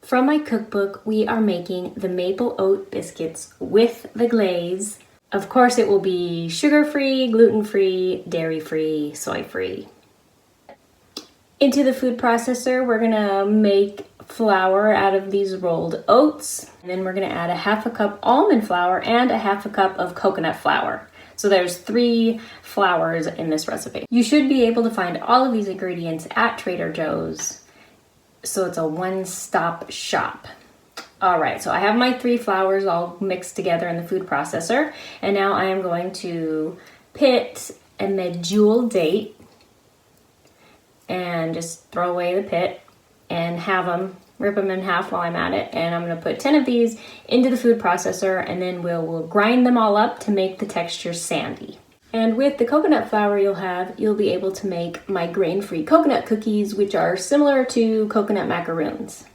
From my cookbook, we are making the maple oat biscuits with the glaze. Of course, it will be sugar-free, gluten-free, dairy-free, soy-free. Into the food processor, we're gonna make flour out of these rolled oats. And then we're gonna add a half a cup almond flour and a half a cup of coconut flour. So there's 3 flours in this recipe. You should be able to find all of these ingredients at Trader Joe's. So it's a one-stop shop. All right, so I have my 3 flours all mixed together in the food processor. And now I am going to pit a medjool date and just throw away the pit and rip them in half while I'm at it. And I'm gonna put 10 of these into the food processor, and then we'll grind them all up to make the texture sandy. And with the coconut flour you'll be able to make my grain-free coconut cookies, which are similar to coconut macaroons.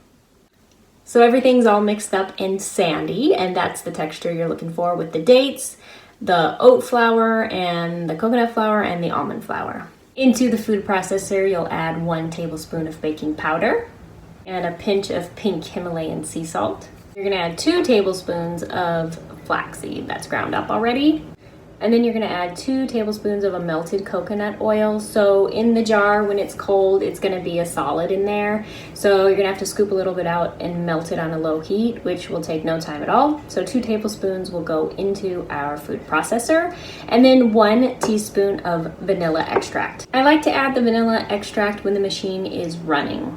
So everything's all mixed up and sandy, and that's the texture you're looking for with the dates, the oat flour, and the coconut flour, and the almond flour. Into the food processor, you'll add 1 tablespoon of baking powder and a pinch of pink Himalayan sea salt. You're gonna add 2 tablespoons of flaxseed that's ground up already. And then you're gonna add 2 tablespoons of a melted coconut oil. So in the jar, when it's cold, it's gonna be a solid in there. So you're gonna have to scoop a little bit out and melt it on a low heat, which will take no time at all. So 2 tablespoons will go into our food processor. And then 1 teaspoon of vanilla extract. I like to add the vanilla extract when the machine is running.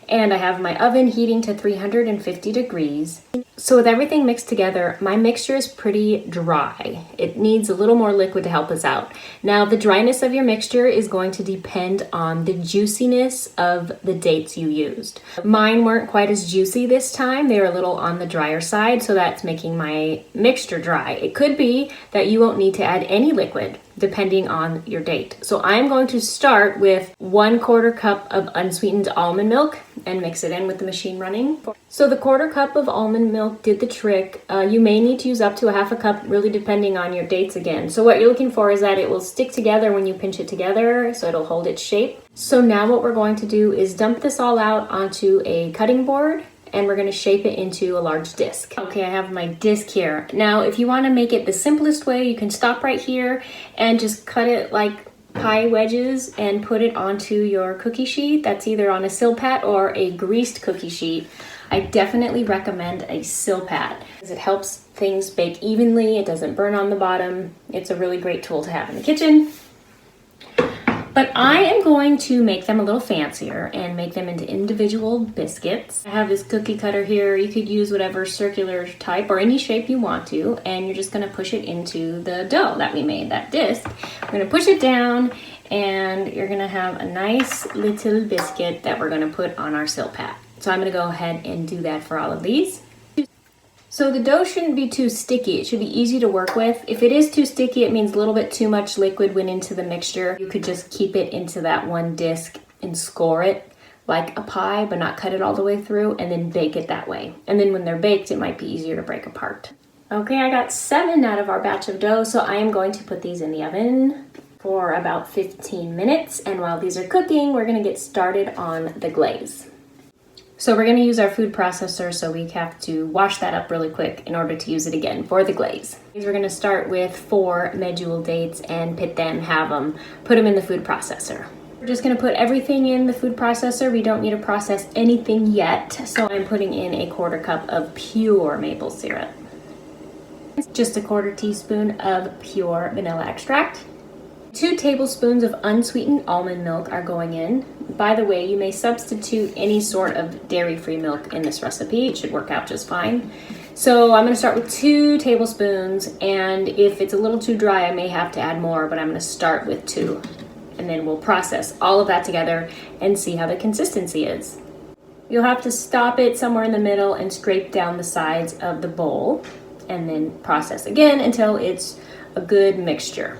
And I have my oven heating to 350 degrees. So with everything mixed together, my mixture is pretty dry. It needs a little more liquid to help us out. Now, the dryness of your mixture is going to depend on the juiciness of the dates you used. Mine weren't quite as juicy this time. They were a little on the drier side, so that's making my mixture dry. It could be that you won't need to add any liquid depending on your date. So I'm going to start with 1/4 cup of unsweetened almond milk and mix it in with the machine running. So the 1/4 cup of almond milk did the trick. You may need to use up to a half a cup, really depending on your dates again. So what you're looking for is that it will stick together when you pinch it together, so it'll hold its shape. So now what we're going to do is dump this all out onto a cutting board, and we're gonna shape it into a large disc. Okay, I have my disc here. Now, if you wanna make it the simplest way, you can stop right here and just cut it like pie wedges and put it onto your cookie sheet. That's either on a Silpat or a greased cookie sheet. I definitely recommend a Silpat because it helps things bake evenly. It doesn't burn on the bottom. It's a really great tool to have in the kitchen. But I am going to make them a little fancier and make them into individual biscuits. I have this cookie cutter here. You could use whatever circular type or any shape you want to, and you're just gonna push it into the dough that we made, that disc. We're gonna push it down, and you're gonna have a nice little biscuit that we're gonna put on our Silpat. So I'm gonna go ahead and do that for all of these. So the dough shouldn't be too sticky. It should be easy to work with. If it is too sticky, it means a little bit too much liquid went into the mixture. You could just keep it into that one disc and score it like a pie, but not cut it all the way through, and then bake it that way. And then when they're baked, it might be easier to break apart. Okay, I got 7 out of our batch of dough, so I am going to put these in the oven for about 15 minutes. And while these are cooking, we're gonna get started on the glaze. So we're gonna use our food processor, so we have to wash that up really quick in order to use it again for the glaze. We're gonna start with 4 medjool dates and put them in the food processor. We're just gonna put everything in the food processor. We don't need to process anything yet. So I'm putting in a 1/4 cup of pure maple syrup. Just a 1/4 teaspoon of pure vanilla extract. 2 tablespoons of unsweetened almond milk are going in. By the way, you may substitute any sort of dairy-free milk in this recipe. It should work out just fine. So I'm gonna start with 2 tablespoons, and if it's a little too dry, I may have to add more, but I'm gonna start with 2. And then we'll process all of that together and see how the consistency is. You'll have to stop it somewhere in the middle and scrape down the sides of the bowl, and then process again until it's a good mixture.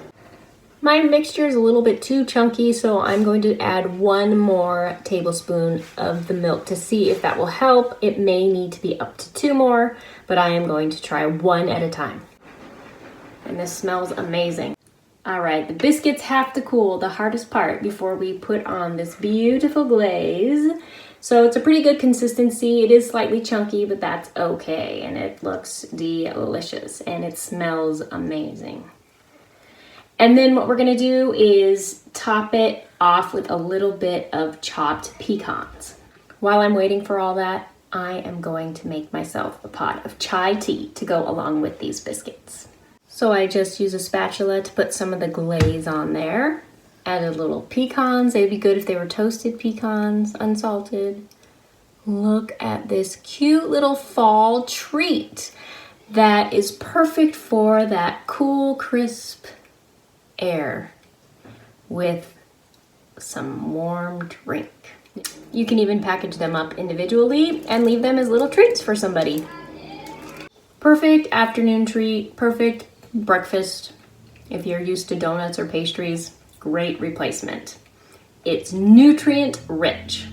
My mixture is a little bit too chunky, so I'm going to add 1 more tablespoon of the milk to see if that will help. It may need to be up to 2 more, but I am going to try 1 at a time. And this smells amazing. All right, the biscuits have to cool, the hardest part, before we put on this beautiful glaze. So it's a pretty good consistency. It is slightly chunky, but that's okay. And it looks delicious and it smells amazing. And then what we're gonna do is top it off with a little bit of chopped pecans. While I'm waiting for all that, I am going to make myself a pot of chai tea to go along with these biscuits. So I just use a spatula to put some of the glaze on there. Added little pecans. They'd be good if they were toasted pecans, unsalted. Look at this cute little fall treat that is perfect for that cool, crisp air with some warm drink. You can even package them up individually and leave them as little treats for somebody. Perfect afternoon treat, perfect breakfast. If you're used to donuts or pastries, great replacement. It's nutrient rich.